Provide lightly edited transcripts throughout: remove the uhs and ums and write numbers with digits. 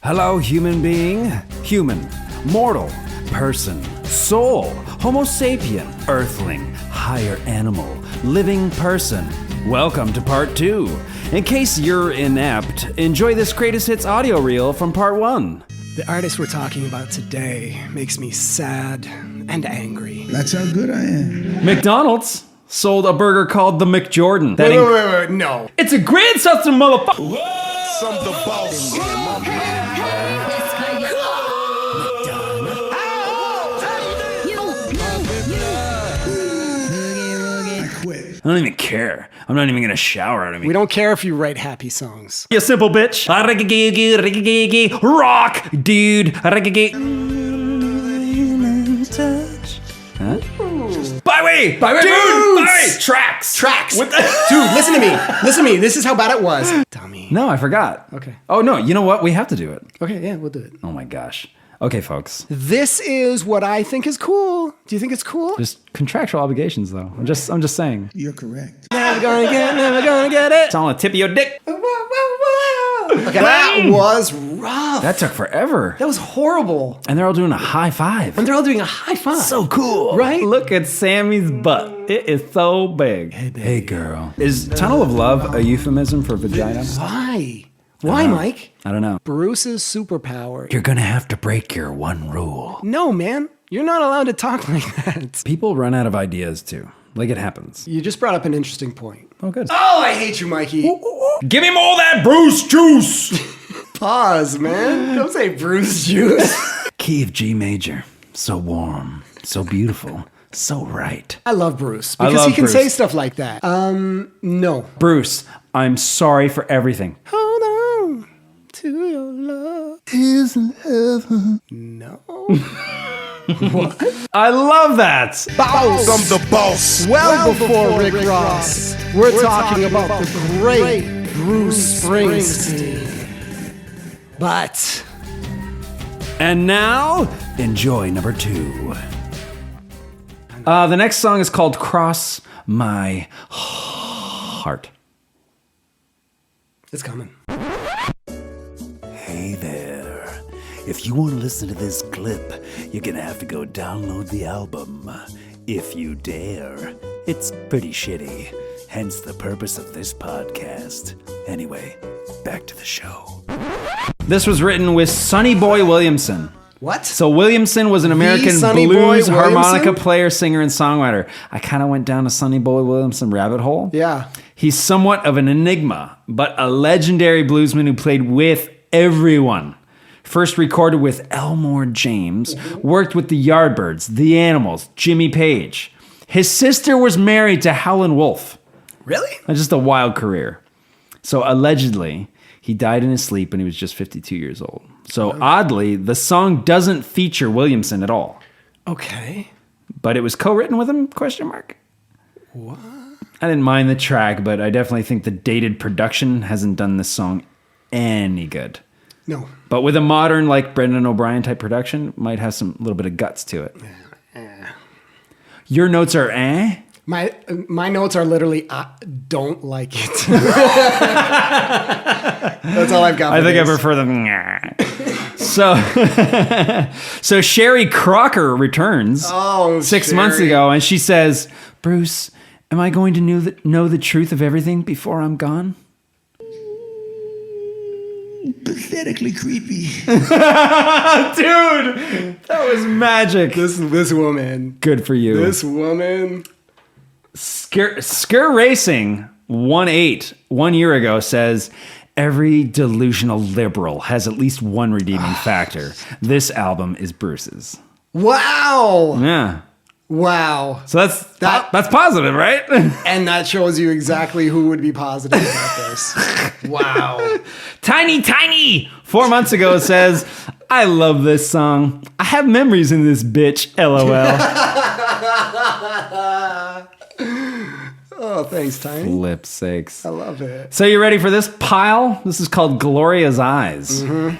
Hello, human being, human, mortal, person, soul, Homo sapien, earthling, higher animal, living person. Welcome to part 2. In case you're inept, enjoy this greatest hits audio reel from part 1. The artist we're talking about today makes me sad and angry. That's how good I am. McDonald's sold a burger called the McJordan. Wait, no. It's a grand system, motherfucker. Some the boss. I don't even care. I'm not even gonna shower out of me. We don't care if you write happy songs. You simple bitch. Rock, dude. Huh? Byway, dude. Byway. Tracks. What the? Dude, listen to me. This is how bad it was. Dummy. No, I forgot. Okay. Oh no, you know what? We have to do it. Okay, yeah, we'll do it. Oh my gosh. Okay, folks. This is what I think is cool. Do you think it's cool? Just contractual obligations, though. I'm just saying. You're correct. Never gonna get it. It's on the tip of your dick. Okay, that was rough. That took forever. That was horrible. And they're all doing a high five. And they're all doing a high five. So cool. Right? Look at Sammy's butt. It is so big. Hey, girl. Is tunnel of love a euphemism for vagina? Why? Why, Mike? I don't know. Bruce's superpower. You're gonna have to break your one rule. No, man. You're not allowed to talk like that. People run out of ideas, too. Like it happens. You just brought up an interesting point. Oh, good. Oh, I hate you, Mikey. Give him all that Bruce juice! Pause, man. Don't say Bruce juice. Key of G major. So warm. So beautiful. So right. I love Bruce I because love he can Bruce. say stuff like that. No. Bruce, I'm sorry for everything. Hold on to your love. Isn't heaven? No. I love that. Boss. I'm the boss. Well before Rick Ross. We're talking about the great Bruce Springsteen. But And now, enjoy number 2. The next song is called Cross My Heart. it's coming. Hey there. If you want to listen to this clip, you're gonna have to go download the album. If you dare. It's pretty shitty. Hence the purpose of this podcast. Anyway, back to the show. This was written with Sonny Boy Williamson. What? So Williamson was an American Sonny Boy blues harmonica Williamson? player, singer, and songwriter. I kind of went down a Sonny Boy Williamson rabbit hole. Yeah. He's somewhat of an enigma, but a legendary bluesman who played with everyone. First recorded with Elmore James, worked with the Yardbirds, the Animals, Jimmy Page. His sister was married to Howlin' Wolf. Really? Just a wild career. So allegedly, he died in his sleep when he was just 52 years old. So oddly, the song doesn't feature Williamson at all. Okay. But it was co-written with him, question mark? What? I didn't mind the track, but I definitely think the dated production hasn't done this song any good. No. But with a modern, like Brendan O'Brien type production, might have some little bit of guts to it. Your notes are eh? My notes are literally, I don't like it. That's all I've got. I think I prefer them. So Sherry Crocker returns 6 months Sherry. ago, and she says, Bruce, am I going to know the truth of everything before I'm gone? Pathetically creepy. Dude, that was magic. This woman. Good for you. This woman. Skir Racing 1-8 1 year ago says, every delusional liberal has at least one redeeming factor. This album is Bruce's. Wow. Yeah. Wow. So that's positive, right? And that shows you exactly who would be positive about this. Wow. Tiny 4 months ago says, I love this song. I have memories in this bitch, LOL. Oh, thanks, Tiny. Flip sakes. I love it. So you ready for this pile? This is called Gloria's Eyes. Mm-hmm.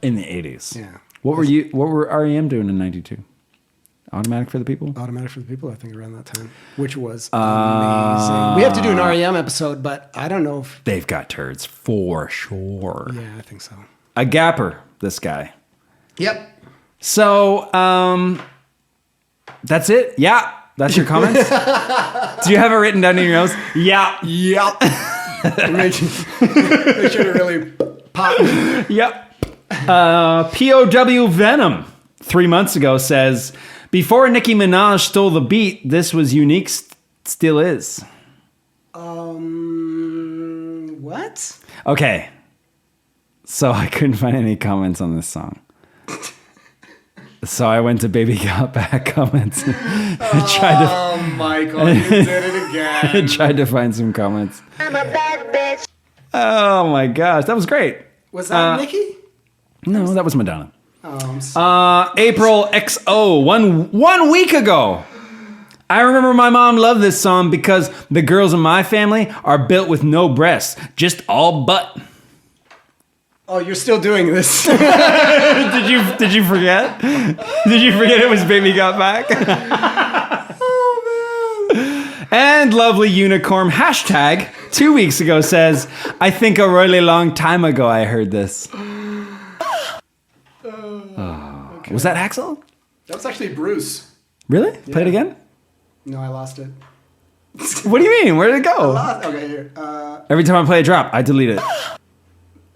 In the 80s. Yeah. What were REM doing in 92? Automatic for the People? Automatic for the People, I think, around that time, which was amazing. We have to do an REM episode, but I don't know if... They've got turds, for sure. Yeah, I think so. A gapper, this guy. Yep. So, that's it? Yeah. That's your comments? Do you have it written down in your notes? Yeah. Yep. Make sure to really pop. Yep. POW Venom 3 months ago says, before Nicki Minaj stole the beat, this was unique, still is. What? Okay. So I couldn't find any comments on this song. So I went to Baby Got Back comments and tried to... Michael, you did it again. I tried to find some comments. I'm a bad bitch. Oh my gosh, that was great. Was that Nicki? No, that was Madonna. Oh, I'm sorry. April XO, one week ago. I remember my mom loved this song because the girls in my family are built with no breasts, just all butt. Oh, you're still doing this. Did you forget? Did you forget it was Baby Got Back? Oh, man. And lovely unicorn hashtag 2 weeks ago says, I think a really long time ago I heard this. Okay. Was that Axel? That was actually Bruce. Really? Play it again? No, I lost it. What do you mean? Where did it go? Okay, here. Every time I play a drop, I delete it.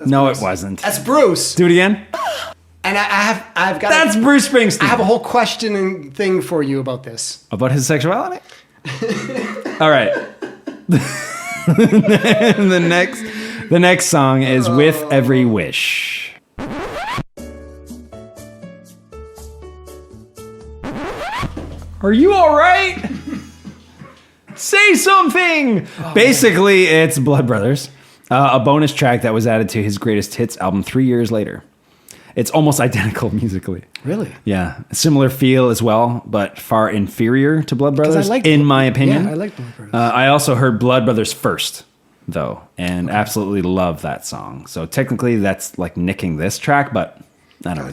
No, Bruce. it wasn't. That's Bruce. Do it again. And I've got... That's Bruce Springsteen. I have a whole questioning thing for you about this. About his sexuality? All right. the next song is With Every Wish. Are you all right? Say something! Basically, it's Blood Brothers, a bonus track that was added to his greatest hits album 3 years later. It's almost identical musically. Really? Yeah. Similar feel as well, but far inferior to Blood Brothers, in my opinion. Yeah, I like Blood Brothers. I also heard Blood Brothers first, though, and absolutely love that song. So technically that's like nicking this track, but I don't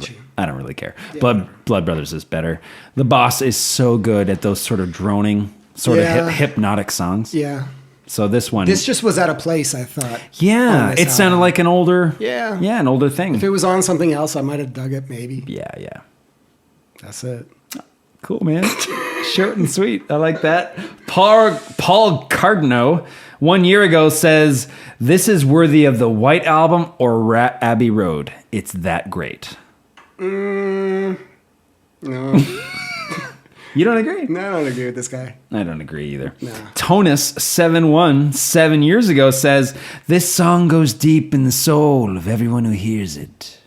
really care. Yeah, Blood Brothers is better. The boss is so good at those sort of droning, sort of hypnotic songs. Yeah. So this one... This just was out of place, I thought. Yeah, it sounded like an older... Yeah. Yeah, an older thing. If it was on something else, I might have dug it, maybe. Yeah. That's it. Cool, man. Short and sweet. I like that. Paul Cardno, 1 year ago, says, this is worthy of the White Album or Abbey Road. It's that great. No. You don't agree? No, I don't agree with this guy. I don't agree either. No. Tonus71, 7 years ago, says, this song goes deep in the soul of everyone who hears it.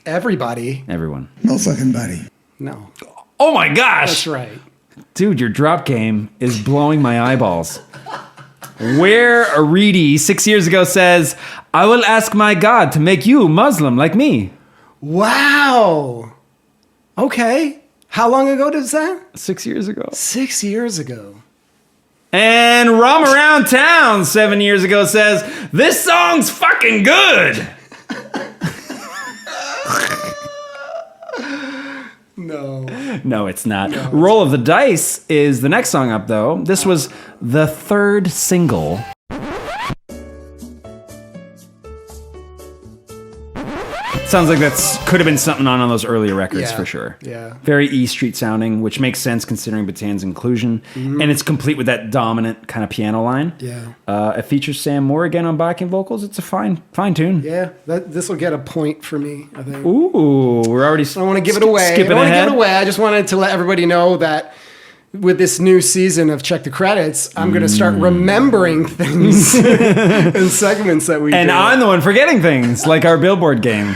Everybody. Everyone. No fucking body. No. Oh my gosh! That's right. Dude, your drop game is blowing my eyeballs. Where Reedy 6 years ago says, I will ask my God to make you Muslim like me. Wow. Okay. How long ago was that? 6 years ago. 6 years ago. And Rum Around Town 7 years ago says, this song's fucking good. No. No, it's not. Roll of the Dice is the next song up, though. This was the third single. Sounds like that's could have been something on those earlier records for sure. Yeah. Very E Street sounding, which makes sense considering Batan's inclusion. And it's complete with that dominant kind of piano line. Yeah. It features Sam Moore again on backing vocals. It's a fine tune. Yeah. This will get a point for me, I think. Ooh, we're already I don't want to give it away. Skipping I don't want to ahead. give it away. I just wanted to let everybody know that with this new season of Check the Credits, I'm going to start remembering things and segments that we And do. I'm the one forgetting things, like our Billboard game.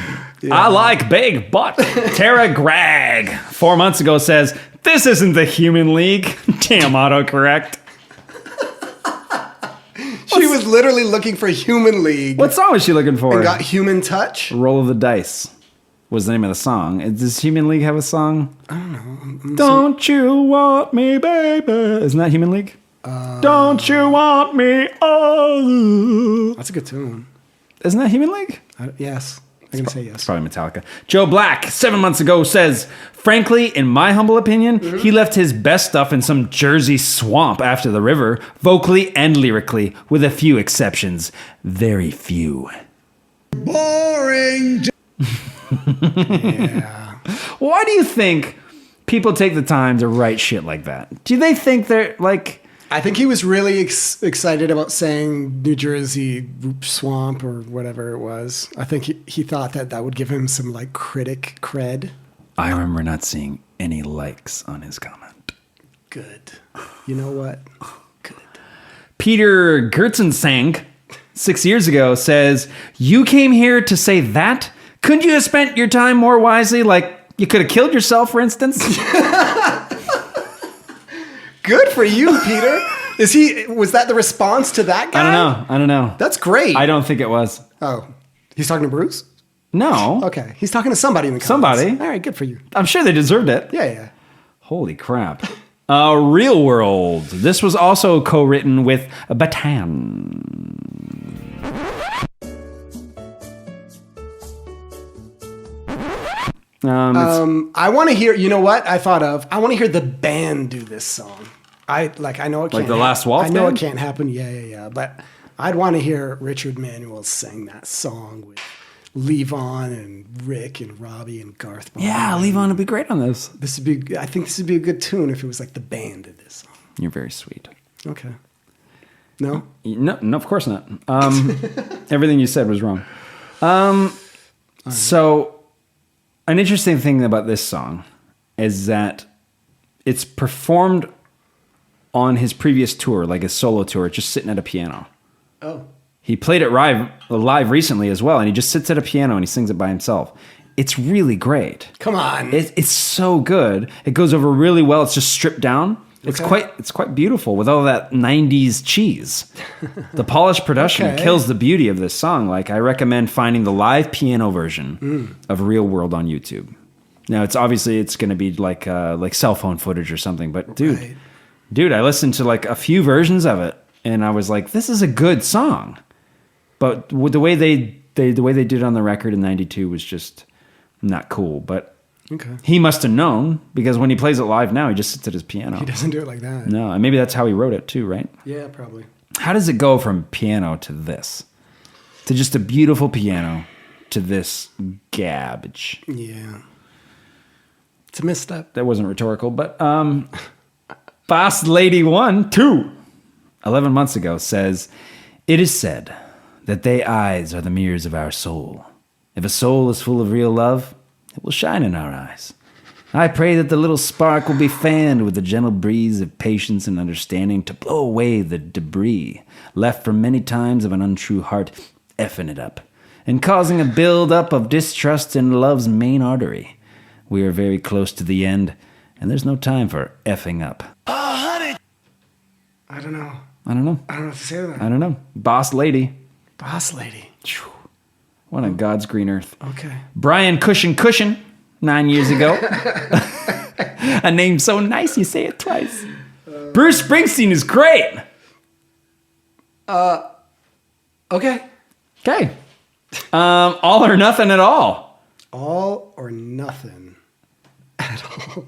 I like big butt. Tara Gregg, 4 months ago, says, this isn't the Human League. Damn autocorrect. She was literally looking for Human League. What song was she looking for? And got Human Touch. Roll of the Dice was the name of the song. Does Human League have a song? I don't know. Don't you want me, baby? Isn't that Human League? Don't you want me? Oh. That's a good tune. Isn't that Human League? Yes. I'm going to say yes. It's probably Metallica. Joe Black, 7 months ago, says, frankly, in my humble opinion, he left his best stuff in some Jersey swamp after the river, vocally and lyrically, with a few exceptions. Very few. Boring. Yeah. Why do you think people take the time to write shit like that? Do they think they're like... I think he was really excited about saying New Jersey swamp or whatever it was. I think he thought that would give him some like critic cred. I remember not seeing any likes on his comment. Good. You know what? Good. Peter Gertzensang, 6 years ago, says, you came here to say that? Couldn't you have spent your time more wisely? Like you could have killed yourself, for instance? Good for you, Peter. Was that the response to that guy? I don't know. That's great. I don't think it was. Oh, he's talking to Bruce? No. Okay. He's talking to somebody in the comments. Somebody. All right, good for you. I'm sure they deserved it. Yeah. Holy crap. Real World. This was also co-written with Batan. I want to hear, you know what I thought of? I want to hear the band do this song. I know it can't. Like the Last Waltz I know band? it can't happen. Yeah. But I'd want to hear Richard Manuel sing that song with Levon and Rick and Robbie and Garth. Yeah, Levon would be great on this. I think this would be a good tune if it was like the band did this song. You're very sweet. Okay. No? No, of course not. Everything you said was wrong. So, an interesting thing about this song is that it's performed on his previous tour, like his solo tour, just sitting at a piano. Oh. He played it live recently as well, and he just sits at a piano and he sings it by himself. It's really great. Come on. It's so good. It goes over really well. It's just stripped down. It's quite beautiful with all that 90s cheese. The polished production kills the beauty of this song. Like, I recommend finding the live piano version of Real World on YouTube. Now, it's going to be like cell phone footage or something, but dude, I listened to like a few versions of it and I was like, this is a good song. But the way they did it on the record in 92 was just not cool, but he must have known, because when he plays it live now, he just sits at his piano. He doesn't do it like that. No, and maybe that's how he wrote it too, right? Yeah, probably. How does it go from piano to this? To just a beautiful piano to this garbage? Yeah. It's a misstep. That wasn't rhetorical, but Boss Lady 11 months ago says, it is said that they eyes are the mirrors of our soul. If a soul is full of real love, it will shine in our eyes. I pray that the little spark will be fanned with the gentle breeze of patience and understanding to blow away the debris left from many times of an untrue heart effing it up and causing a build-up of distrust in love's main artery. We are very close to the end, and there's no time for effing up. Oh, honey. I don't know. I don't know. I don't know what to say to that. I don't know. Boss Lady. Boss Lady. What on God's green earth. Okay. Brian Cushion 9 years ago. A name so nice you say it twice. Bruce Springsteen is great. Okay. Okay. All or nothing at all. All or nothing at all.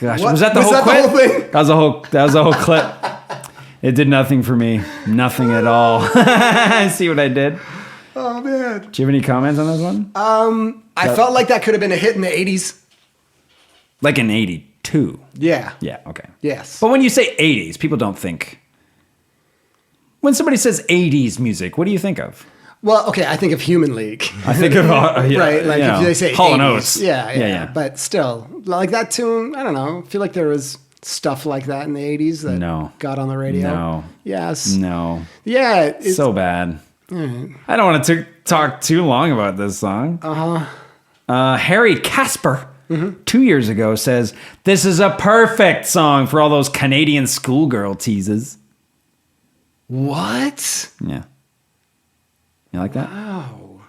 Gosh, What? was that the Was whole that the clip? whole thing? That was the whole clip. It did nothing for me. Nothing at all. See what I did? Oh, man. Do you have any comments on this one? I felt like that could have been a hit in the 80s. Like in 82. Yeah. Yeah, okay. Yes. But when you say 80s, people don't think. When somebody says 80s music, what do you think of? Well, okay, I think of Human League. I think of right, like if they say Hall & 80s. Oates. Yeah. But still, like that tune, I don't know. I feel like there was stuff like that in the 80s that got on the radio. No. Yes. No. Yeah. It's So bad. I don't want to talk too long about this song. Harry Casper, 2 years ago, says, this is a perfect song for all those Canadian schoolgirl teases. What? Yeah. You like that? Wow.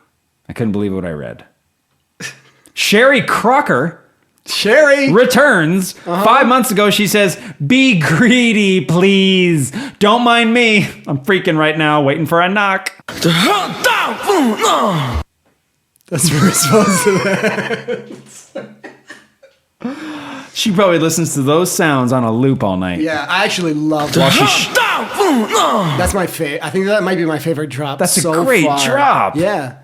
I couldn't believe what I read. Sherry Crocker Sherry returns. 5 months ago, she says, "Be greedy, please. Don't mind me. I'm freaking right now, waiting for a knock." That's her response to that. She probably listens to those sounds on a loop all night. Yeah, I actually love While that. she That's my favorite. I think that might be my favorite drop. That's a so great far. drop. Yeah,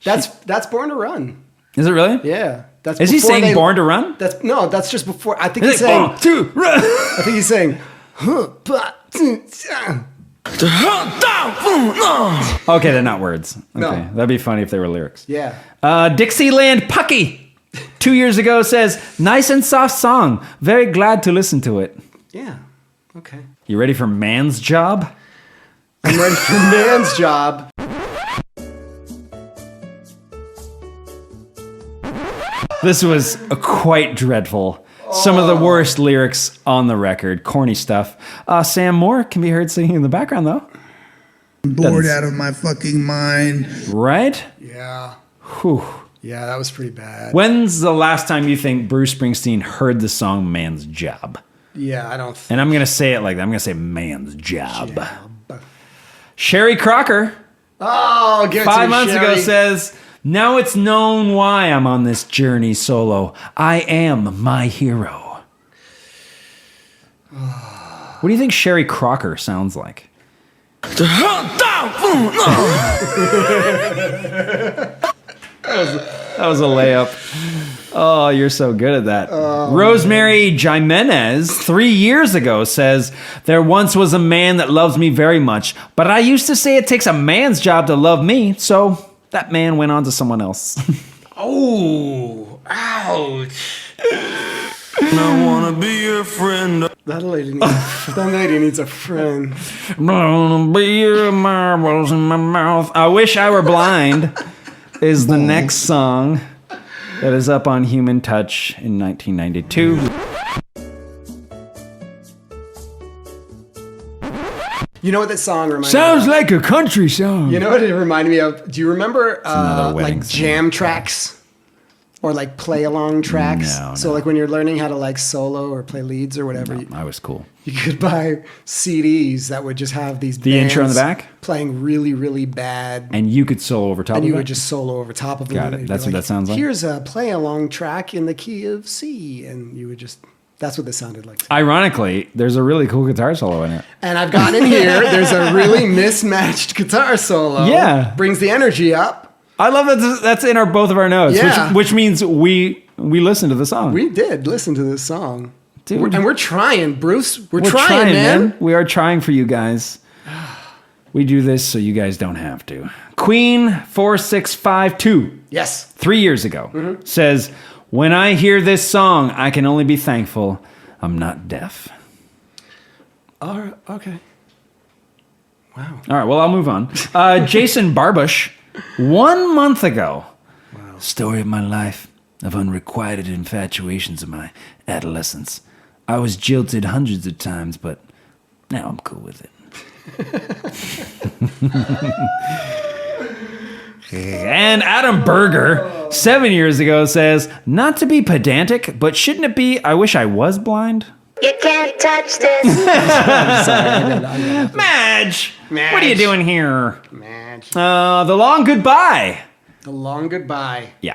that's Born to Run. Is it really? Yeah, that's. Is he before saying Born to Run? That's just before. I think Is he's it saying. 1, 2, run? I think he's saying. Okay, they're not words. Okay, No. that'd be funny if they were lyrics. Yeah. Dixieland Pucky, 2 years ago, says, "Nice and soft song. Very glad to listen to it." Yeah. Okay. You ready for Man's Job? I'm ready for Man's Job. This was quite dreadful. Some of the worst lyrics on the record. Corny stuff. Sam Moore can be heard singing in the background, though. Bored out of my fucking mind. Right? Yeah. Whew. Yeah, that was pretty bad. When's the last time you think Bruce Springsteen heard the song Man's Job? Yeah, I don't. And I'm going to say it like that. I'm going to say Man's Job. Sherry Crocker, Oh, give it to 5 me, months ago, Sherry. says, "Now it's known why I'm on this journey solo. I am my hero." What do you think Sherry Crocker sounds like? That was a layup. Oh, you're so good at that. Rosemary Jimenez, 3 years ago, says, "There once was a man that loves me very much, but I used to say it takes a man's job to love me, so that man went on to someone else." Oh, ouch. I wanna be your friend. That lady needs a friend. "Gonna be your marbles in my mouth." I Wish I Were Blind is the next song that is up on Human Touch in 1992. You know what that song reminds Sounds me of? like a country song. You know what it reminded me of? Do you remember another wedding like song. jam tracks? Or like play along tracks? No, So no. like when you're learning how to like solo or play leads or whatever, I was cool. you could buy CDs that would just have these The intro in the bands back? playing really, really bad. And you could solo over top And of you it? would just solo over top of them. Got and it. it'd be That's what that sounds like? Here's a play along track in the key of C. And you would just, that's what this sounded like. Ironically, there's a really cool guitar solo in it. And I've got in here, there's a really mismatched guitar solo. Yeah. Brings the energy up. I love that that's in both of our notes, Yeah. which means we listened to the song. We did listen to this song. Dude. And we're trying, Bruce. We're We're trying, man. We are trying for you guys. We do this so you guys don't have to. Queen 4652, Yes. 3 years ago, says, "When I hear this song, I can only be thankful I'm not deaf." All right. Okay. Wow. All right, well, I'll move on. Jason Barbush, 1 month ago. Wow. Story of my life, of unrequited infatuations of my adolescence. I was jilted hundreds of times, but now I'm cool with it. And Adam Berger, 7 years ago, says, "Not to be pedantic, but shouldn't it be I wish I was blind?" You can't touch this. Madge, what are you doing here? Man. The Long Goodbye. The Long Goodbye. Yeah.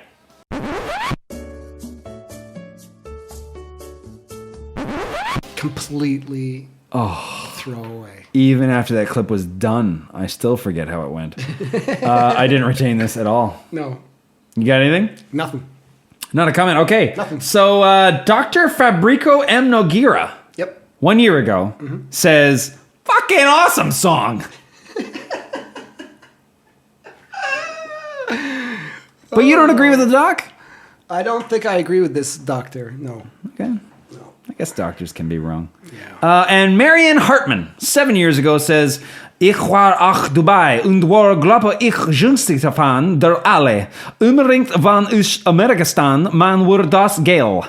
Completely throwaway. Even after that clip was done, I still forget how it went. I didn't retain this at all. No. You got anything? Nothing. Not a comment. Okay. Nothing. So Dr. Fabrico M. Noguera, Yep. 1 year ago, says, "Fucking awesome song." But you don't agree with the doc? I don't think I agree with this doctor. No. Okay. I guess doctors can be wrong. And Marion Hartman, 7 years ago, says, "Ich war auch Dubai und war, glaube ich, günstig davon, der alle. Unbedingt van ich Amerika staan, man wurde das Geld."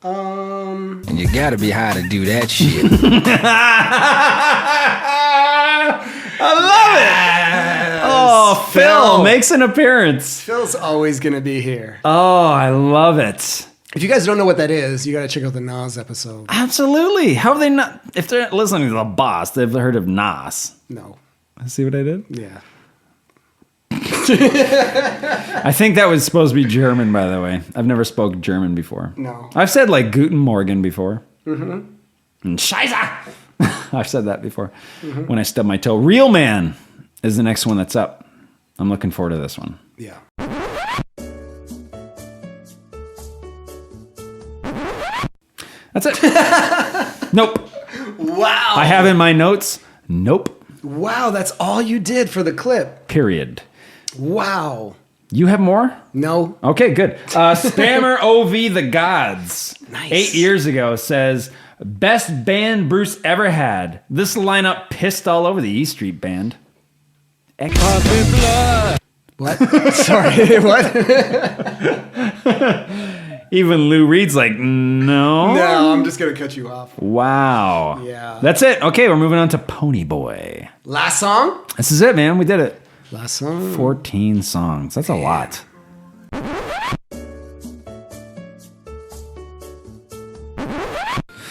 And you gotta be high to do that shit. I love it! Oh, Phil makes an appearance. Phil's always going to be here. Oh, I love it. If you guys don't know what that is, you got to check out the Nas episode. Absolutely. How have they not? If they're listening to the boss, they've heard of Nas. No. See what I did? Yeah. I think that was supposed to be German, by the way. I've never spoke German before. No. I've said like Guten Morgen before. Mm-hmm. And Scheiße! I've said that before when I stubbed my toe. Real Man is the next one that's up. I'm looking forward to this one. Yeah. That's it. Nope. Wow. I have in my notes, nope. Wow, that's all you did for the clip. Period. Wow. You have more? No. Okay, good. Spammer OV The Gods. Nice. 8 years ago says, best band Bruce ever had. This lineup pissed all over the E Street Band. What? Sorry, what? Even Lou Reed's like, no. No, I'm just going to cut you off. Wow. Yeah. That's it. Okay, we're moving on to Pony Boy. Last song? This is it, man. We did it. Last song. 14 songs. That's a lot.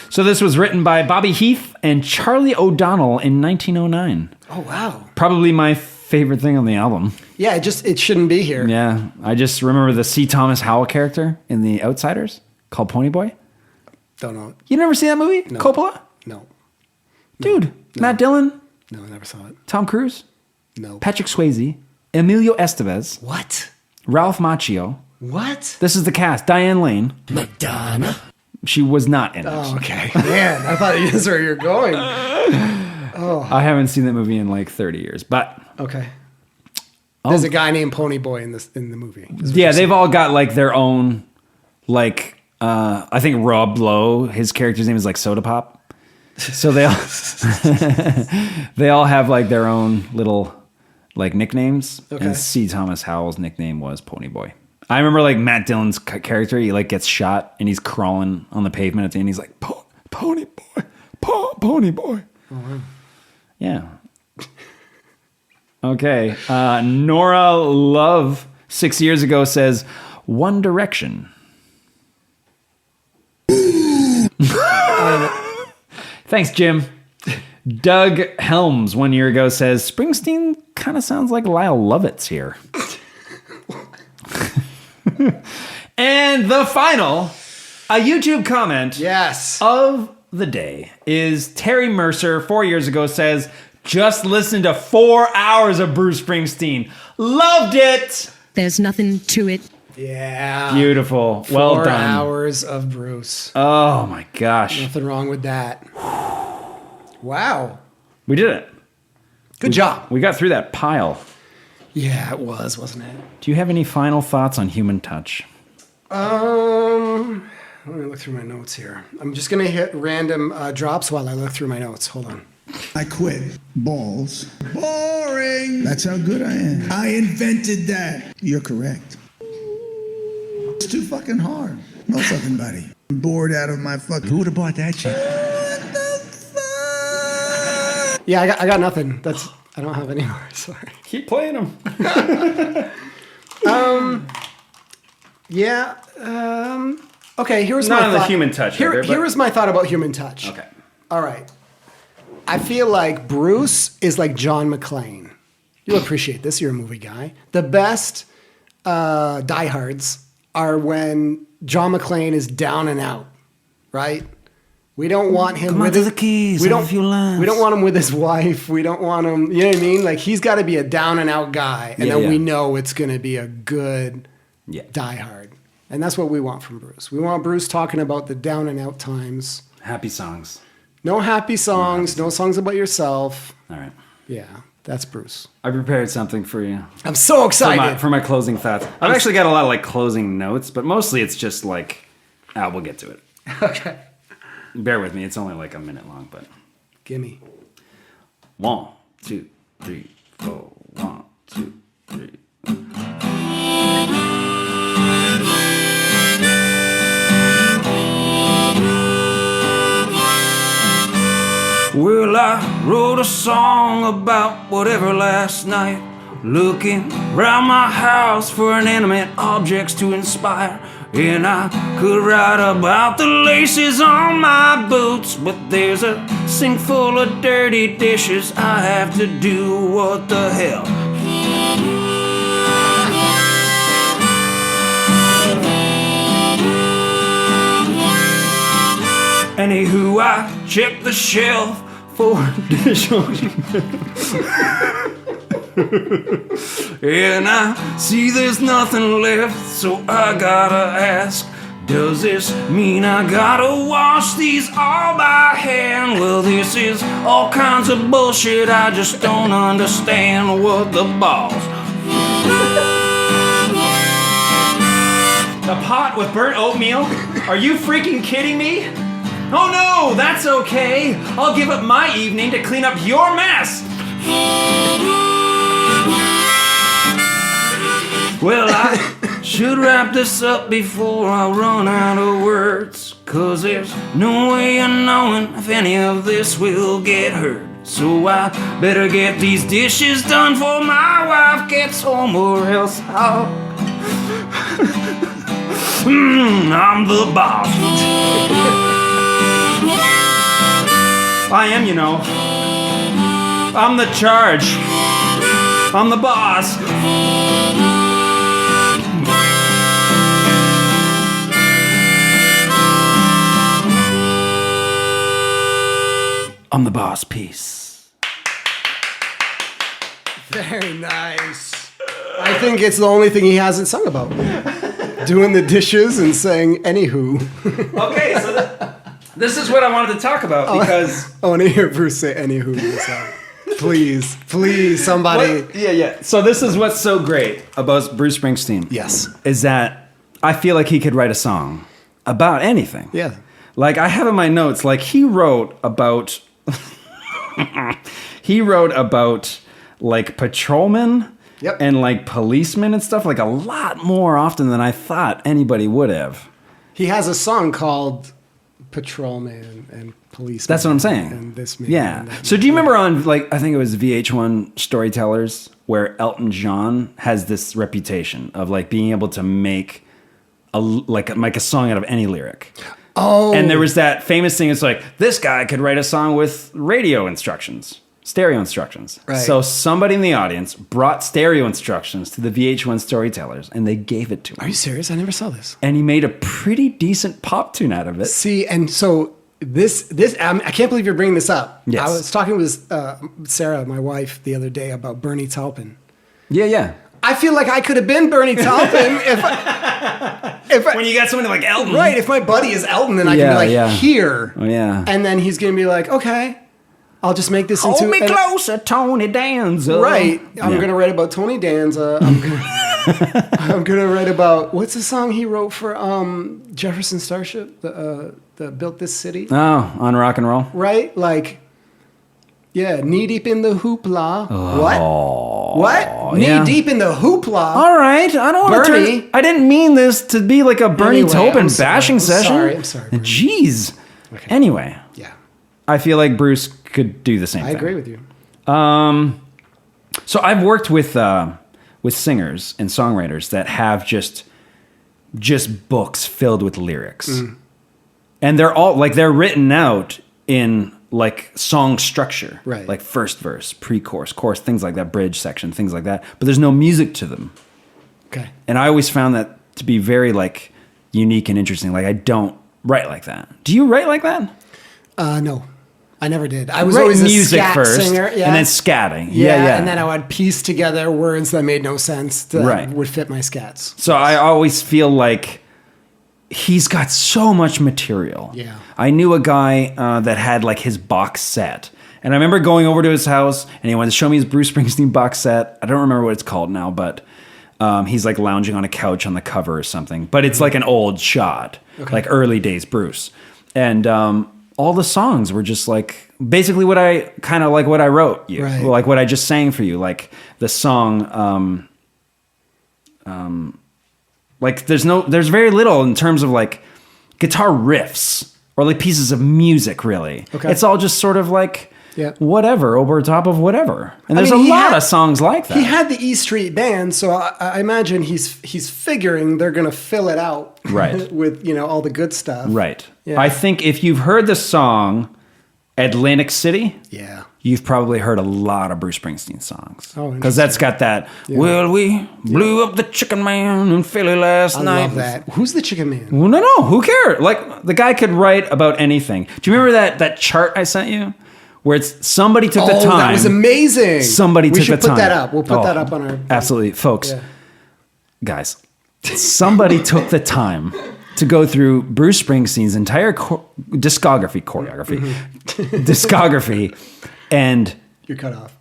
So this was written by Bobby Heath and Charlie O'Donnell in 1909. Oh, wow. Probably my favorite thing on the album. Yeah, it shouldn't be here. Yeah, I just remember the C. Thomas Howell character in The Outsiders called Pony Boy. Don't know. You never see that movie? No. Coppola? No. Dude, Matt Dillon, No, I never saw it. Tom Cruise, No. Patrick Swayze, Emilio Estevez, What? Ralph Macchio. What? This is the cast. Diane Lane. Madonna. She was not in it. Oh, okay. Man, I thought that's where you're going. I haven't seen that movie in like 30 years, but Okay. There's a guy named Pony Boy in the movie. yeah, they've all got like their own, like, I think Rob Lowe, his character's name is like Soda Pop. So they all, they all have like their own little like nicknames. Okay. And C. Thomas Howell's nickname was Pony Boy. I remember like Matt Dillon's character, he like gets shot and he's crawling on the pavement at the end. He's like, Pony Boy, Pony Boy. Oh, wow. Yeah. Okay. Nora Love, 6 years ago, says One Direction. Thanks, Jim. Doug Helms, 1 year ago, says Springsteen kind of sounds like Lyle Lovitz here. And the final, a YouTube comment Yes. of the day is Terry Mercer, 4 years ago, says, just listened to 4 hours of Bruce Springsteen. Loved it. There's nothing to it. Yeah. Beautiful. Well 4 done. hours of Bruce. Oh my gosh. Nothing wrong with that. Wow. We did it. Good job. We got through that pile. Yeah, it was, wasn't it? Do you have any final thoughts on Human Touch? Let me look through my notes here. I'm just going to hit random drops while I look through my notes. Hold on. I quit. Balls. Boring. That's how good I am. I invented that. You're correct. It's too fucking hard. No fucking buddy. I'm bored out of my fucking... Who would have bought that shit? What the fuck? Yeah, I got nothing. I don't have any more. Sorry. Keep playing them. Yeah. Okay, here's Not my on the thought. Human Touch. Here but- is my thought about Human Touch. Okay. All right. I feel like Bruce is like John McClane. You'll appreciate this. You're a movie guy. The best diehards are when John McClane is down and out, right? We don't want him Come with on to his, the keys, we have don't a few laughs. We don't want him with his wife. We don't want him. You know what I mean? Like he's got to be a down and out guy, and then we know it's going to be a good diehard, and that's what we want from Bruce. We want Bruce talking about the down and out times. Happy songs. No happy songs. No songs about yourself. All right. Yeah, that's Bruce. I prepared something for you. I'm so excited. For my closing thoughts. I've actually got a lot of like closing notes, but mostly it's just like, we'll get to it. Okay. Bear with me. It's only like a minute long, but. Gimme. 1, 2, 3, 4. 1, 2, 3. Well, I wrote a song about whatever last night, looking round my house for inanimate objects to inspire. And I could write about the laces on my boots, but there's a sink full of dirty dishes. I have to do. What the hell? Anywho, I check the shelf for dishwashing. And I see there's nothing left, so I gotta ask, does this mean I gotta wash these all by hand? Well, this is all kinds of bullshit. I just don't understand what the balls. A pot with burnt oatmeal? Are you freaking kidding me? Oh no, that's okay. I'll give up my evening to clean up your mess. Well, I should wrap this up before I run out of words, 'cause there's no way of knowing if any of this will get heard. So I better get these dishes done before my wife gets home, or else I'm the boss. I am, you know. I'm the charge. I'm the boss. I'm the boss. Peace. Very nice. I think it's the only thing he hasn't sung about. Doing the dishes and saying anywho. Okay, so this is what I wanted to talk about because... I want to hear Bruce say anywho in this song. Please, somebody. Yeah. So this is what's so great about Bruce Springsteen. Yes. Is that I feel like he could write a song about anything. Yeah. Like I have in my notes, like he wrote about like patrolmen Yep. and like policemen and stuff, like a lot more often than I thought anybody would have. He has a song called Patrolman and Policeman. That's what I'm saying. And this man. Yeah. And that So man. do you remember on like I think it was VH1 Storytellers where Elton John has this reputation of like being able to make a song out of any lyric. Oh. And there was that famous thing. It's like this guy could write a song with radio instructions, stereo instructions. Right. So somebody in the audience brought stereo instructions to the VH1 Storytellers, and they gave it to him. Are you serious? I never saw this. And he made a pretty decent pop tune out of it. See, and so this I can't believe you're bringing this up. Yes. I was talking with Sarah, my wife, the other day about Bernie Taupin. Yeah. I feel like I could have been Bernie Taupin if I, When you got somebody like Elton. right, if my buddy is Elton, then I can Yeah, be like, yeah. here. Oh, yeah. And then he's going to be like, okay, I'll just make this into... Hold me and- closer, Tony Danza. Right. I'm Yeah. going to write about Tony Danza. I'm going to write about... What's the song he wrote for Jefferson Starship? The Built This City? Oh, on rock and roll. Right? Like, yeah, knee deep in the hoopla. What? Knee yeah. deep in the hoopla. All right, I don't want to Bernie. turn. I didn't mean this to be like a Bernie Anyway, Taupin I'm sorry. bashing I'm session. I'm sorry. Bernie. Jeez. Okay. Anyway, Yeah, I feel like Bruce could do the same I thing. agree with you. So I've worked with singers and songwriters that have just books filled with lyrics, and they're all like they're written out in like song structure, Right. Like first verse, pre-chorus, chorus, things like that, bridge section, things like that. But there's no music to them, Okay. and I always found that to be very like unique and interesting. Like I don't write like that. Do you write like that? No, I never did. I was Write always a music scat first, singer. Yeah. and then scatting. Yeah, and then I would piece together words that made no sense that Right. would fit my scats. So I always feel like he's got so much material. Yeah. I knew a guy that had like his box set. And I remember going over to his house and he wanted to show me his Bruce Springsteen box set. I don't remember what it's called now, but he's like lounging on a couch on the cover or something. But it's like an old shot, like early days Bruce. And all the songs were just like basically what I wrote you, Right. like what I just sang for you, like the song. Like there's very little in terms of like guitar riffs or like pieces of music really. Okay. It's all just sort of like Yeah. whatever over top of whatever. And there's mean, a he lot had- of songs like that. He had the E Street Band, so I imagine he's figuring they're gonna fill it out, Right. with all the good stuff, Right. Yeah. I think if you've heard the song Atlantic City, Yeah. you've probably heard a lot of Bruce Springsteen songs. Oh, because that's got that, well, we blew up the Chicken Man in Philly last I night. love that. Who's the Chicken Man? Well, no, who cares? Like, the guy could write about anything. Do you remember that chart I sent you? Where it's somebody took the time. That was amazing. Somebody we took the should time. put that up. We'll put Oh, that up on our. Absolutely. Folks, Yeah. guys, somebody took the time to go through Bruce Springsteen's entire discography, discography, and You're cut off.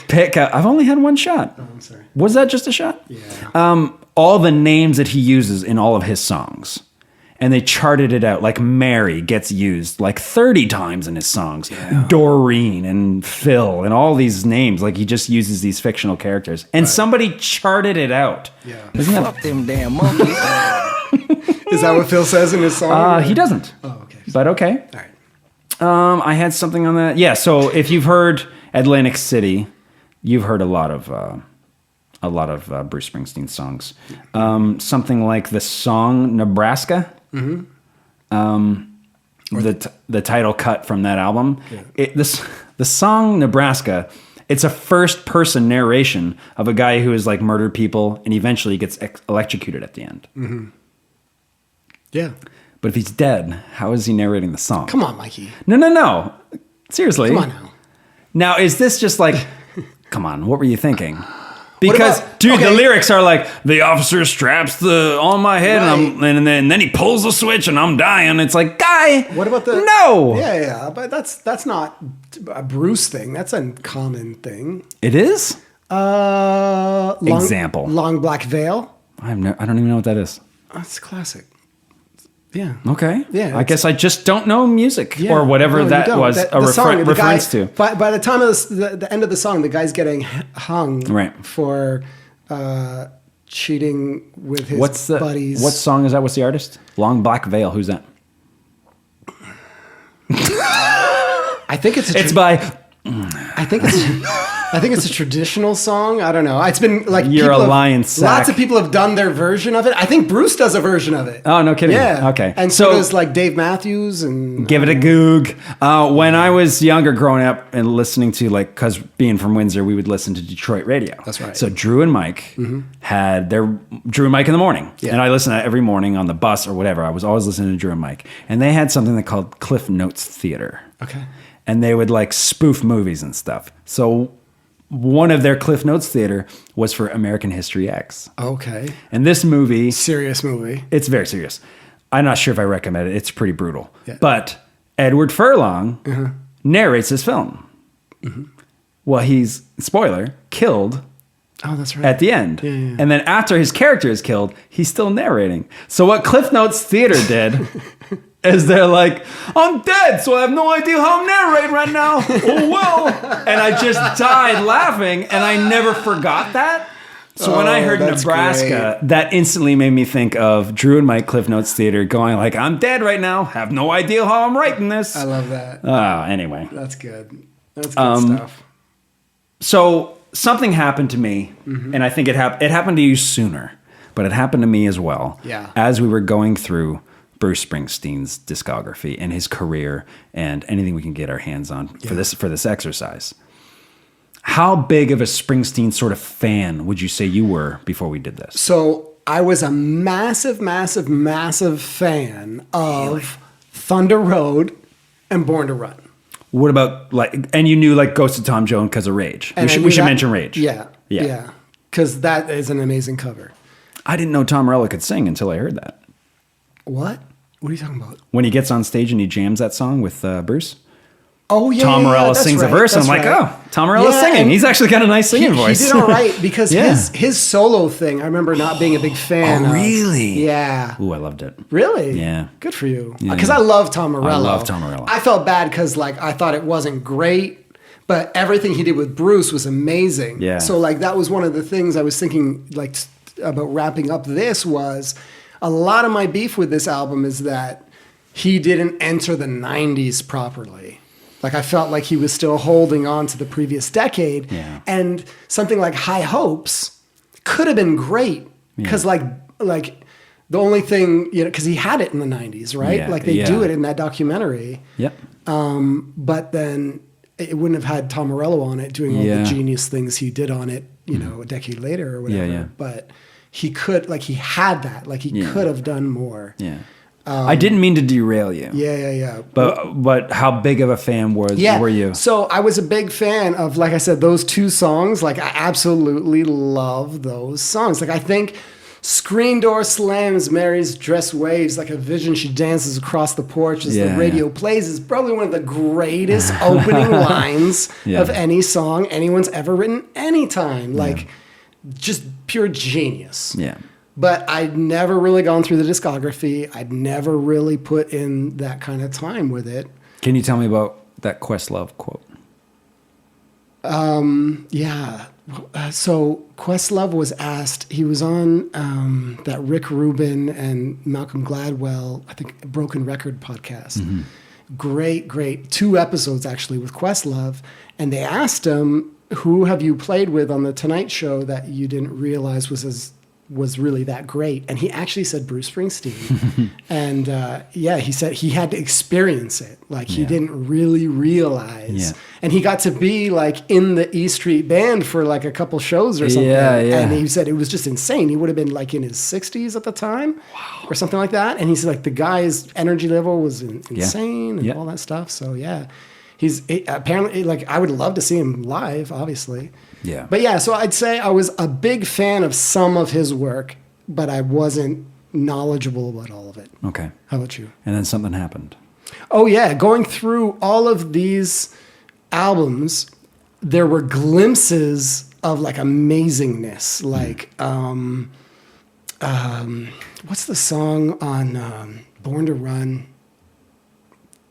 pick out. I've only had one shot. Oh, I'm sorry. Was that just a shot? Yeah. All the names that he uses in all of his songs. And they charted it out. Like Mary gets used like 30 times in his songs. Doreen and Phil and all these names. Like he just uses these fictional characters. And somebody charted it out. Yeah. Isn't that? Fuck them damn monkeys. Is that what Phil says in his song? He doesn't. Oh, okay. But okay. All right. I had something on that. Yeah. So if you've heard Atlantic City, you've heard a lot of Bruce Springsteen songs. Something like the song Nebraska. Mm-hmm. The title cut from that album. Yeah. The song Nebraska. It's a first person narration of a guy who has like murdered people and eventually gets electrocuted at the end. Mm-hmm. Yeah. But if he's dead, how is he narrating the song? Come on, Mikey. No. Seriously. Come on now. Now, is this just like, come on, what were you thinking? Because, about- dude, okay. the lyrics are like, the officer straps on my head and then he pulls the switch and I'm dying. It's like, guy, What about the? No. Yeah, but that's not a Bruce thing. That's a common thing. It is? Example. Long Black Veil. I don't even know what that is. That's classic. Yeah. Okay. Yeah, I guess I just don't know music Yeah. or whatever No, you that don't. was The a song, the reference guy, to. By the time of the end of the song, the guy's getting hung Right. for cheating with his buddies. What song is that? What's the artist? Long Black Veil. Who's that? I think it's a traditional song. I don't know. It's been like You're a lion sack. Lots of people have done their version of it. I think Bruce does a version of it. Oh, no kidding. Yeah. Okay. And so does like Dave Matthews and Give it a goog. When I was younger, growing up and listening to because being from Windsor, we would listen to Detroit radio. That's right. So Drew and Mike had their Drew and Mike in the morning, Yeah. and I listened to that every morning on the bus or whatever. I was always listening to Drew and Mike, and they had something they called Cliff Notes Theater. Okay. And they would like spoof movies and stuff. So one of their Cliff Notes Theater was for American History X. Okay. And this movie, Serious movie. it's very serious. I'm not sure if I recommend it. It's pretty brutal. Yeah. But Edward Furlong narrates this film. Well, he's, spoiler, killed Oh, that's right. at the end. Yeah. And then after his character is killed, he's still narrating. So what Cliff Notes Theater did is they're like, I'm dead, so I have no idea how I'm narrating right now. Oh, well. And I just died laughing, and I never forgot that. So when I heard that's Nebraska, that instantly made me think of Drew and Mike Cliff Notes Theater going like, I'm dead right now, have no idea how I'm writing this. I love that. Anyway. That's good. That's good stuff. So something happened to me, and I think it happened to you sooner, but it happened to me as well. Yeah. As we were going through Bruce Springsteen's discography and his career and anything we can get our hands on for this exercise. How big of a Springsteen sort of fan would you say you were before we did this? So I was a massive, massive, massive fan of Thunder Road and Born to Run. What about and you knew Ghost of Tom Jones because of Rage. And We should mention Rage. Yeah. Because that is an amazing cover. I didn't know Tom Morello could sing until I heard that. What? What are you talking about? When he gets on stage and he jams that song with Bruce. Oh, yeah. Tom Morello that's sings right, a verse. And I'm that's like, right. oh, Tom Morello's Yeah, singing. and He's actually got a nice singing voice. He did all right because Yeah. his solo thing, I remember not being a big fan of. really? Yeah. Ooh, I loved it. Really? Yeah. Good for you. Yeah. Because I love Tom Morello. I love Tom Morello. I felt bad because I thought it wasn't great, but everything he did with Bruce was amazing. Yeah. So that was one of the things I was thinking about wrapping up this was a lot of my beef with this album is that he didn't enter the 90s properly. Like I felt like he was still holding on to the previous decade. Yeah. And something like High Hopes could have been great because like the only thing, because he had it in the 90s, right? Yeah, like they do it in that documentary. Yep. But then it wouldn't have had Tom Morello on it doing all the genius things he did on it, a decade later or whatever. Yeah. But he could, he had that, he could have done more. Yeah. I didn't mean to derail you. Yeah. But how big of a fan were you? So I was a big fan of, like I said, those two songs. Like I absolutely love those songs. Like I think Screen Door Slams, Mary's Dress Waves, like a vision she dances across the porch as the radio plays is probably one of the greatest opening lines of any song anyone's ever written anytime. Like just pure genius. Yeah. But I'd never really gone through the discography. I'd never really put in that kind of time with it. Can you tell me about that Questlove quote? Yeah. So Questlove was asked, he was on that Rick Rubin and Malcolm Gladwell, I think, Broken Record podcast. Mm-hmm. Great. 2 episodes actually with Questlove. And they asked him, who have you played with on the Tonight Show that you didn't realize was really that great? And he actually said Bruce Springsteen. And he said he had to experience it. Like he didn't really realize. Yeah. And he got to be like in the E Street Band for like a couple shows or something. Yeah. And he said it was just insane. He would have been like in his 60s at the time or something like that. And he said like the guy's energy level was insane and all that stuff. So he's apparently like, I would love to see him live, obviously. Yeah. But so I'd say I was a big fan of some of his work, but I wasn't knowledgeable about all of it. Okay. How about you? And then something happened. Oh, yeah. Going through all of these albums, there were glimpses of like amazingness. Like, what's the song on Born to Run?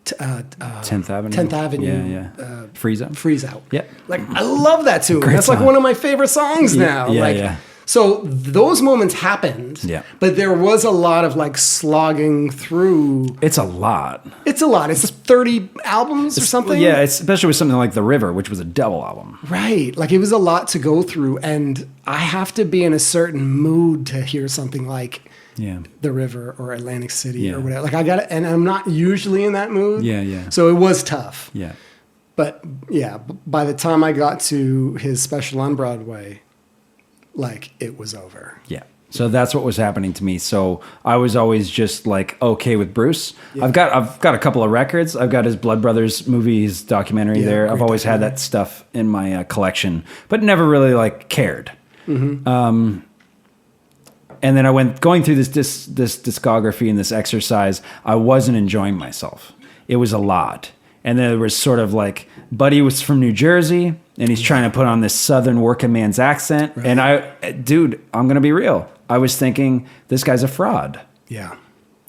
10th Avenue. 10th Avenue. Yeah. Freeze Out. Freeze Out. Yeah. Like, I love that tune. Great That's like song. one of my favorite songs now. Yeah. So those moments happened. Yeah. But there was a lot of like slogging through. It's a lot. It's a lot. It's 30 albums or something. Yeah, especially with something like The River, which was a double album. Right. Like it was a lot to go through. And I have to be in a certain mood to hear something like The River or Atlantic City or whatever. Like I got it, and I'm not usually in that mood. Yeah. So it was tough. Yeah. But by the time I got to his special on Broadway, like it was over. Yeah. So that's what was happening to me. So I was always just like okay with Bruce. Yeah. I've got a couple of records. I've got his Blood Brothers movie, his documentary there. I've always had that stuff in my collection, but never really like cared. Mm-hmm. And then I went going through this discography and this exercise. I wasn't enjoying myself. It was a lot. And then there was sort of like, Buddy was from New Jersey, and he's trying to put on this Southern working man's accent. Right. And I'm going to be real. I was thinking, this guy's a fraud. Yeah.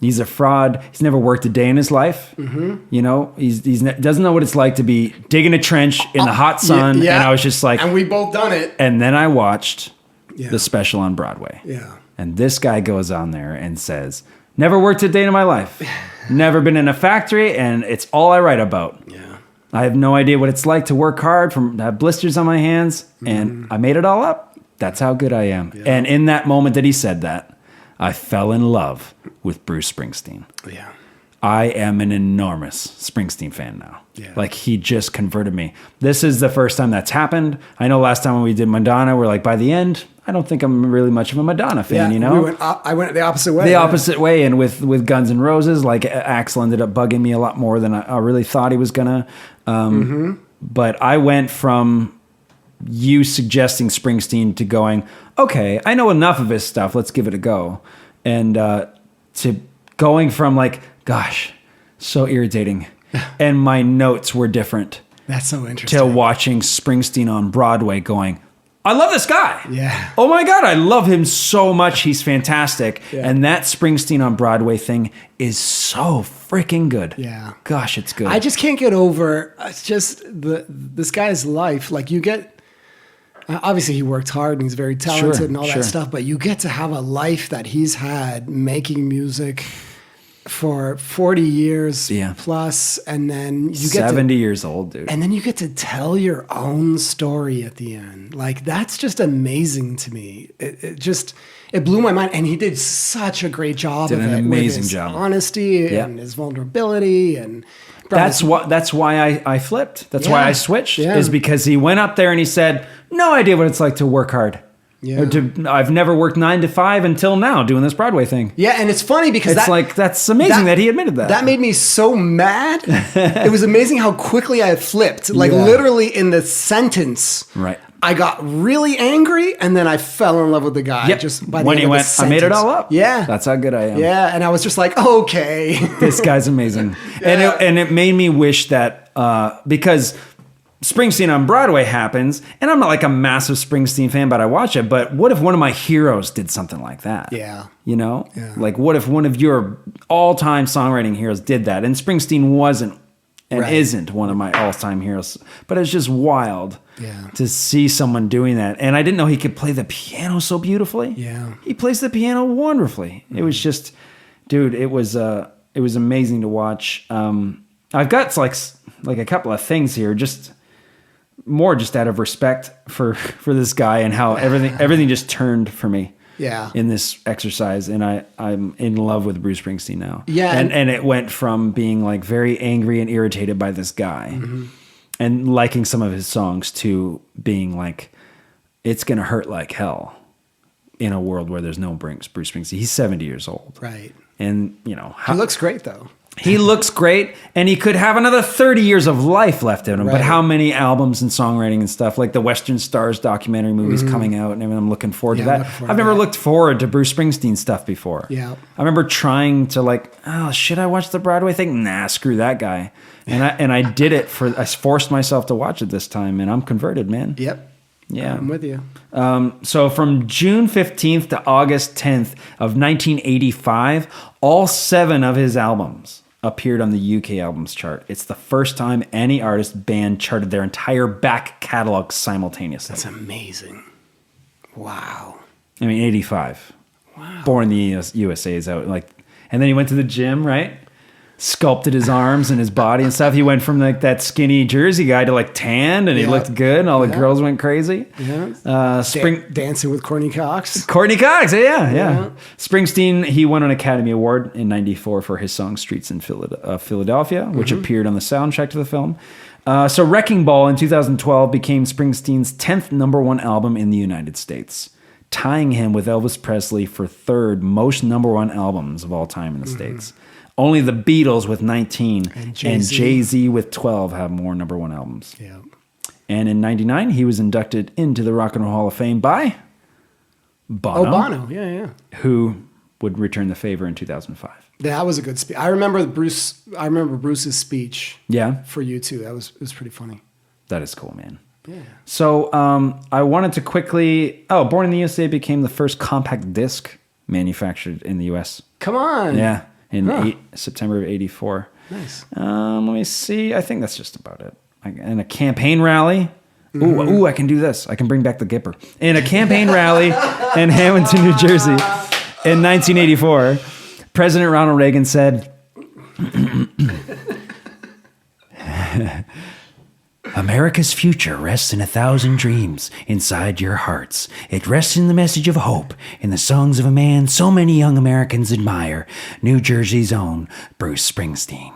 He's a fraud. He's never worked a day in his life. Mm-hmm. He doesn't know what it's like to be digging a trench in the hot sun. Yeah. And I was just like... And we both done it. And then I watched the special on Broadway. Yeah. And this guy goes on there and says, never worked a day in my life. Never been in a factory, and it's all I write about. Yeah. I have no idea what it's like to work hard, have blisters on my hands, and I made it all up. That's how good I am. Yeah. And in that moment that he said that, I fell in love with Bruce Springsteen. Yeah. I am an enormous Springsteen fan now. Yeah. Like, he just converted me. This is the first time that's happened. I know last time when we did Madonna, we're like, by the end, I don't think I'm really much of a Madonna fan, you know? I went the opposite way. The opposite way. And with Guns N' Roses, like, Axl ended up bugging me a lot more than I really thought he was going to. But I went from you suggesting Springsteen to going, okay, I know enough of his stuff. Let's give it a go. And to going from like, gosh, so irritating. And my notes were different. That's so interesting. To watching Springsteen on Broadway going, I love this guy. Yeah. Oh my God, I love him so much. He's fantastic. Yeah. And that Springsteen on Broadway thing is so freaking good. Yeah. Gosh, it's good. I just can't get over, it's just this guy's life. Like you get, obviously he worked hard and he's very talented and all that stuff, but you get to have a life that he's had making music for 40 years Yeah. plus, and then you get 70 years old, dude. and then you get to tell your own story at the end. Like, that's just amazing to me. It blew my mind, and he did such a great job Did of an it. amazing with his job. honesty Yeah. and his vulnerability, and That's why I flipped. That's why Yeah. I switched. Yeah. Is because he went up there and he said, "No idea what it's like to work hard. Yeah. I've never worked 9 to 5 until now doing this Broadway thing." Yeah, and it's funny because that's amazing that he admitted that. That made me so mad. It was amazing how quickly I flipped. Like, Yeah. literally in the sentence, Right. I got really angry, and then I fell in love with the guy. Yep. Just by the When end he of the went, I made it sentence. all up. Yeah, That's how good I am. yeah, and I was just like, okay. This guy's amazing. And it made me wish that because Springsteen on Broadway happens, and I'm not like a massive Springsteen fan, but I watch it. But what if one of my heroes did something like that? Yeah. You know? Yeah. Like, what if one of your all-time songwriting heroes did that? And Springsteen wasn't and Right. isn't one of my all-time heroes. But it's just wild Yeah. to see someone doing that. And I didn't know he could play the piano so beautifully. Yeah. He plays the piano wonderfully. It was just, dude, it was amazing to watch. I've got like a couple of things here, just out of respect for this guy and how everything just turned for me. Yeah. In this exercise, and I'm in love with Bruce Springsteen now. Yeah, and it went from being like very angry and irritated by this guy, and liking some of his songs to being like, it's gonna hurt like hell in a world where there's no Bruce Springsteen. He's 70 years old, Right. and you know He looks great, though. he looks great, and he could have another 30 years of life left in him. Right. But how many albums and songwriting and stuff, like the Western Stars documentary movies coming out, and I'm looking forward to Yeah, I'm that. looking forward I've to never that. looked forward to Bruce Springsteen stuff before. Yeah. I remember trying to like, oh, should I watch the Broadway thing? Nah, screw that guy. And I did it I forced myself to watch it this time, and I'm converted, man. Yep. Yeah. I'm with you. So from June 15th to August 10th of 1985, all 7 of his albums appeared on the UK albums chart. It's the first time any artist band charted their entire back catalog simultaneously. That's amazing. Wow. I mean, 85. Wow. Born in the USA is out. Like, and then he went to the gym, right? Sculpted his arms and his body and stuff. He went from like that skinny Jersey guy to like tanned, and he Yeah. looked good, and all the girls went crazy. Yeah. Spring Dancing with Courtney Cox. Courtney Cox, yeah. Springsteen, he won an Academy Award in '94 for his song "Streets in Philadelphia," which appeared on the soundtrack to the film. So "Wrecking Ball" in 2012 became Springsteen's 10th #1 album in the United States, tying him with Elvis Presley for 3rd most #1 albums of all time in the States. Only the Beatles with 19 and Jay-Z with 12 have more #1 albums. Yeah. And in '99, he was inducted into the Rock and Roll Hall of Fame by Bono, Oh, Bono. Yeah. who would return the favor in 2005. That was a good speech. I remember Bruce's speech. Yeah, For you too. It was pretty funny. that is cool, man. Yeah. So I wanted to quickly... Born in the USA became the first compact disc manufactured in the U.S. Come on. Yeah, in Huh. September of '84. Nice. Let me see. I think that's just about it. And a campaign rally. Ooh, I can do this. I can bring back the Gipper. In a campaign rally in Hamilton, New Jersey in 1984, President Ronald Reagan said, America's future rests in 1,000 dreams inside your hearts. It rests in the message of hope, in the songs of a man so many young Americans admire, New Jersey's own Bruce Springsteen.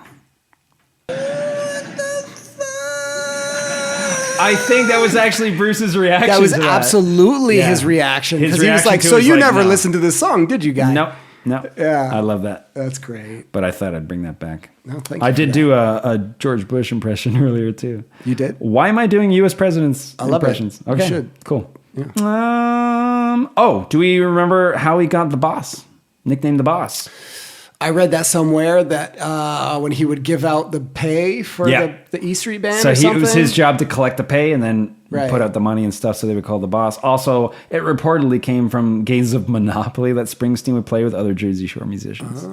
I think that was actually Bruce's reaction. That was to absolutely Yeah. his reaction. His Because he was reaction like, to it so was you like, never no. listened to this song, did you, guy? No. Yeah. I love that. That's great. But I thought I'd bring that back. No, thank I you for did that. do a George Bush impression earlier too. You did? Why am I doing U.S. presidents I love it. impressions? You Okay, should. cool. Do we remember how he got the boss? Nicknamed the boss. I read that somewhere that when he would give out the pay for Yeah. the E Street Band So or something. it was his job to collect the pay and then Right. put out the money and stuff, so they would call the boss. Also, it reportedly came from games of Monopoly that Springsteen would play with other Jersey Shore musicians.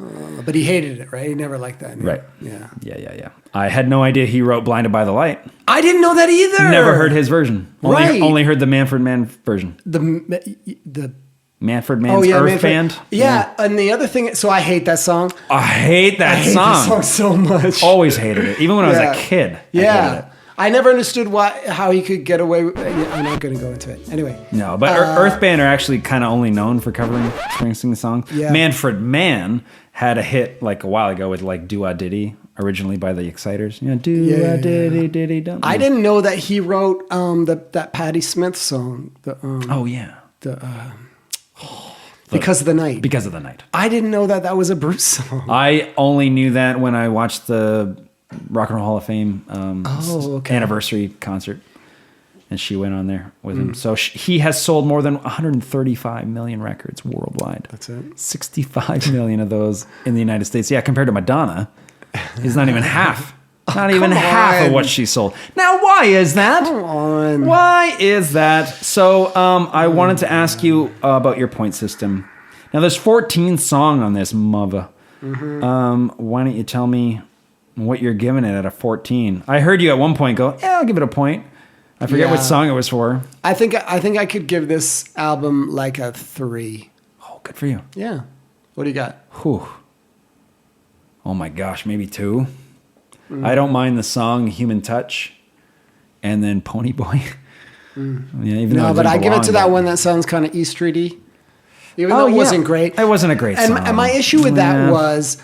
But he hated it, right? He never liked that. Right. Yeah. Yeah. I had no idea he wrote Blinded by the Light. I didn't know that either. Never heard his version. Right. Only heard the Manfred Mann version. The Manfred Mann's Earth Manfred. Band. Yeah, and the other thing, so I hate that song. I hate that I hate song. that song so much. Always hated it. Even when I was a kid. I hated it. Yeah. I never understood how he could get away with I'm not going to go into it. Anyway. No, but Earth Band are actually kind of only known for covering Springsteen songs. Yeah. Manfred Mann had a hit like a while ago with like Do-Ah Diddy, originally by the Exciters. Do-Ah Diddy Diddy Dum. I didn't know that he wrote that Patti Smith song. Oh, yeah. Because of the Night. Because of the Night. I didn't know that was a Bruce song. I only knew that when I watched the Rock and Roll Hall of Fame anniversary concert, and she went on there with him. So he has sold more than 135 million records worldwide. That's it. 65 million of those in the United States. Yeah, compared to Madonna, is not even half. Not even half of what she sold. Now, why is that? Come on. Why is that? So, I wanted to ask you about your point system. Now, there's 14 songs on this mother. Why don't you tell me what you're giving it at a 14? I heard you at one point go, I'll give it a point. I forget what song it was for. I think I could give this album like a 3. Oh, good for you. Yeah. What do you got? Whew. Oh my gosh, maybe 2. I don't mind the song Human Touch and then Pony Boy. Yeah, even though But I give it to that there. one that sounds kind of E Streety. Even though it wasn't great. It wasn't a great song. And my issue with that was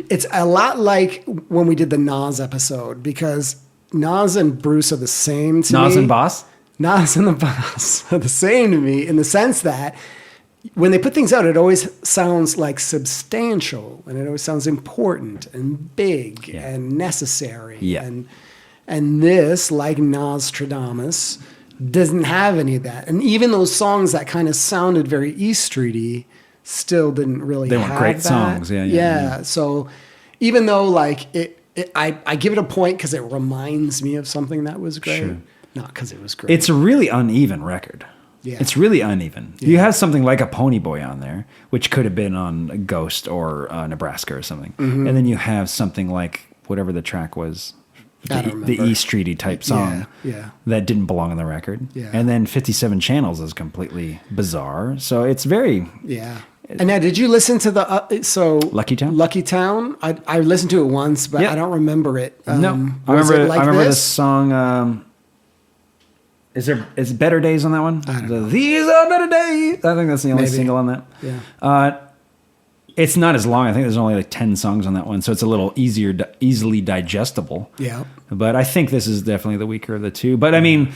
it's a lot like when we did the Nas episode, because Nas and Bruce are the same to me. Nas and Boss? Nas and the Boss are the same to me in the sense that when they put things out, it always sounds like substantial, and it always sounds important and big and necessary. Yeah. And this, like Nostradamus, doesn't have any of that. And even those songs that kind of sounded very E Streety still didn't really have that. They weren't great songs. Yeah. So even though like I give it a point because it reminds me of something that was great, Sure. not because it was great. It's a really uneven record. Yeah. It's really uneven. Yeah. You have something like a Pony Boy on there, which could have been on Ghost or Nebraska or something. And then you have something like whatever the track was, the E Streety type song that didn't belong on the record. Yeah. And then 57 Channels is completely bizarre. So it's very... Yeah. And now, did you listen to the Lucky Town? Lucky Town. I listened to it once, but I don't remember it. No, I remember this song. Is it Better Days on that one? I don't know. These are better days. I think that's the only single on that. Yeah. It's not as long. I think there's only like 10 songs on that one, so it's a little easily digestible. Yeah. But I think this is definitely the weaker of the two. But I mean,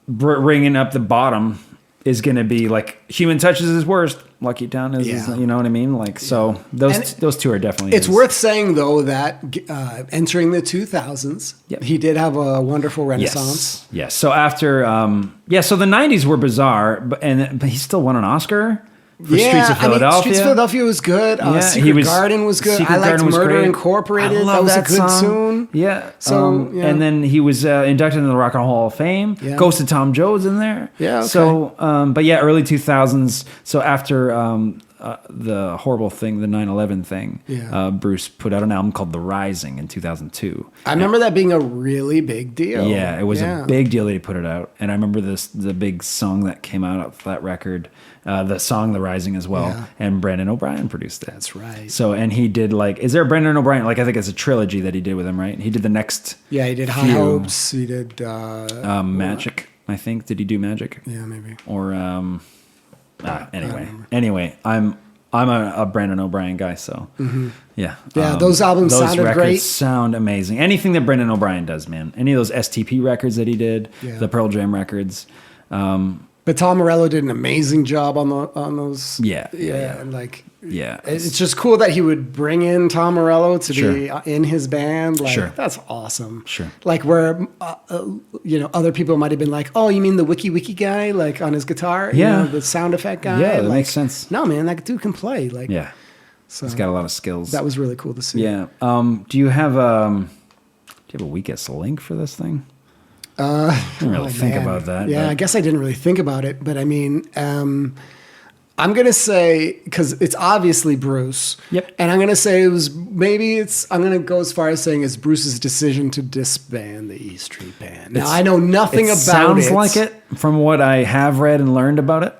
bringing up the bottom is going to be like Human Touch is his worst. Lucky Town is, you know what I mean? Like, so those two are definitely. It's worth saying though that entering the 2000s, he did have a wonderful renaissance. Yes. So after, so the 90s were bizarre, but he still won an Oscar for Streets of Philadelphia. Streets of Philadelphia was good. Secret Garden was good. I liked Murder Incorporated. I love that was a good song. tune. Yeah. So and then he was inducted into the Rock and Roll Hall of Fame. Yeah. Ghost of Tom Jones in there. Yeah. Okay. So, but yeah, early 2000s. So after the horrible thing, the 9/11 thing, Bruce put out an album called The Rising in 2002. I remember that being a really big deal. Yeah, it was a big deal that he put it out. And I remember the big song that came out of that record, the song The Rising as well. Yeah. And Brandon O'Brien produced it. That's right. So, and he did is there a Brandon O'Brien? I think it's a trilogy that he did with him, right? He did the next. Yeah, he did High Hopes. He did Magic, I think. Did he do Magic? Yeah, maybe. Or, anyway, I'm a Brandon O'Brien guy, so yeah. Those albums sounded records great. Sound amazing. Anything that Brandon O'Brien does, man. Any of those STP records that he did, the Pearl Jam records. But Tom Morello did an amazing job on those. Yeah. It's just cool that he would bring in Tom Morello to be in his band. That's awesome. Sure. Like where, other people might have been like, "Oh, you mean the wiki guy, like on his guitar? Yeah. The sound effect guy. Yeah, that makes sense. No, man, that dude can play. So he's got a lot of skills. That was really cool to see. Yeah. Do you have a weakest link for this thing? I didn't really think about that. Yeah, I guess I didn't really think about it, but I mean, I'm going to say, because it's obviously Bruce. Yep. And I'm going to say I'm going to go as far as saying it's Bruce's decision to disband the E Street Band. Now, I know nothing about it. Sounds like it from what I have read and learned about it.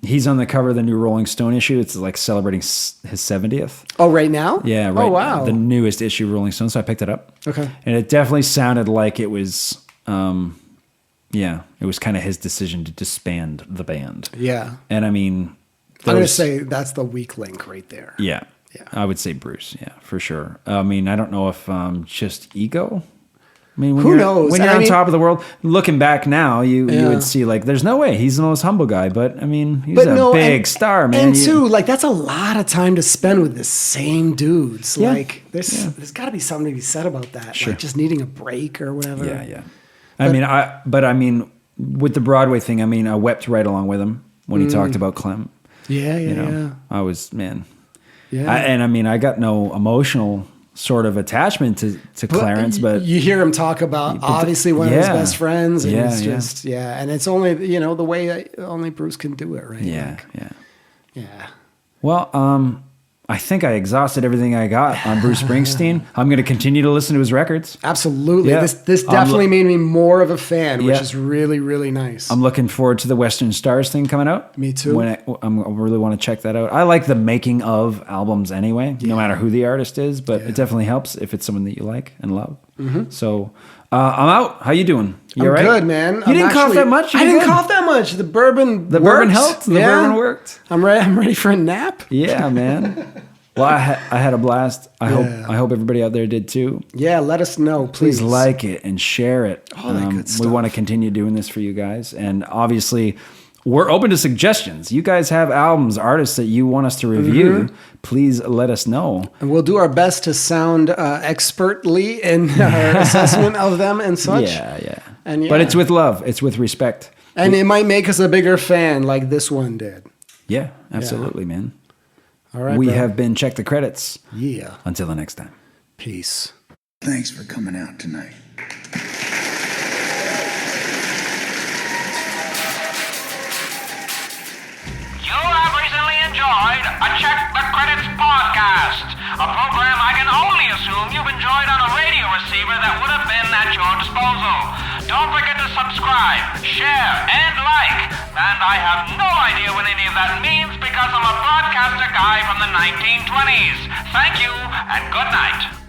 He's on the cover of the new Rolling Stone issue. It's like celebrating his 70th. Oh, right now? Yeah, right. Oh, wow. The newest issue of Rolling Stone. So I picked it up. Okay. And it definitely sounded like it was, it was kind of his decision to disband the band. Yeah. And I mean, I'm going to say that's the weak link right there. Yeah. I would say Bruce. Yeah, for sure. I mean, I don't know if just ego. I mean, Who knows? When you're on top of the world, looking back now, you would see like, there's no way he's the most humble guy. But I mean, he's big star, man. And too, like that's a lot of time to spend with the same dudes. Yeah. Like there's got to be something to be said about that. Sure. Like just needing a break or whatever. Yeah. I mean, with the Broadway thing, I mean, I wept right along with him when he talked about Clem. Yeah. I was, man. Yeah. I got no emotional sort of attachment to Clarence, but you hear him talk about obviously one of his best friends, and it's just and it's only the way only Bruce can do it, right? Yeah. Well, I think I exhausted everything I got on Bruce Springsteen. I'm going to continue to listen to his records. Absolutely. Yeah. This definitely made me more of a fan, which is really, really nice. I'm looking forward to the Western Stars thing coming out. Me too. I really want to check that out. I like the making of albums anyway, no matter who the artist is, but it definitely helps if it's someone that you like and love. Mm-hmm. So I'm out. How you doing? You I'm all right? good, man. You didn't cough that much? I didn't cough that much. The bourbon bourbon helped? The bourbon worked? I'm ready for a nap. Yeah, man. Well, I had a blast. I hope everybody out there did too. Yeah, let us know, please. Please like it and share it. All that good stuff. We want to continue doing this for you guys. And obviously, we're open to suggestions. You guys have albums, artists that you want us to review. Please let us know. And we'll do our best to sound expertly in our assessment of them and such. Yeah. But it's with love. It's with respect. And it might make us a bigger fan like this one did. Yeah, absolutely, man. All right, we bro. have been Check the Credits. Yeah. Until the next time. Peace. Thanks for coming out tonight. You have recently enjoyed a Check the Credits podcast, a program I can only assume you've enjoyed on a radio receiver that would have been at your disposal. Don't forget to subscribe, share, and like. And I have no idea what any of that means because I'm a broadcaster guy from the 1920s. Thank you, and good night.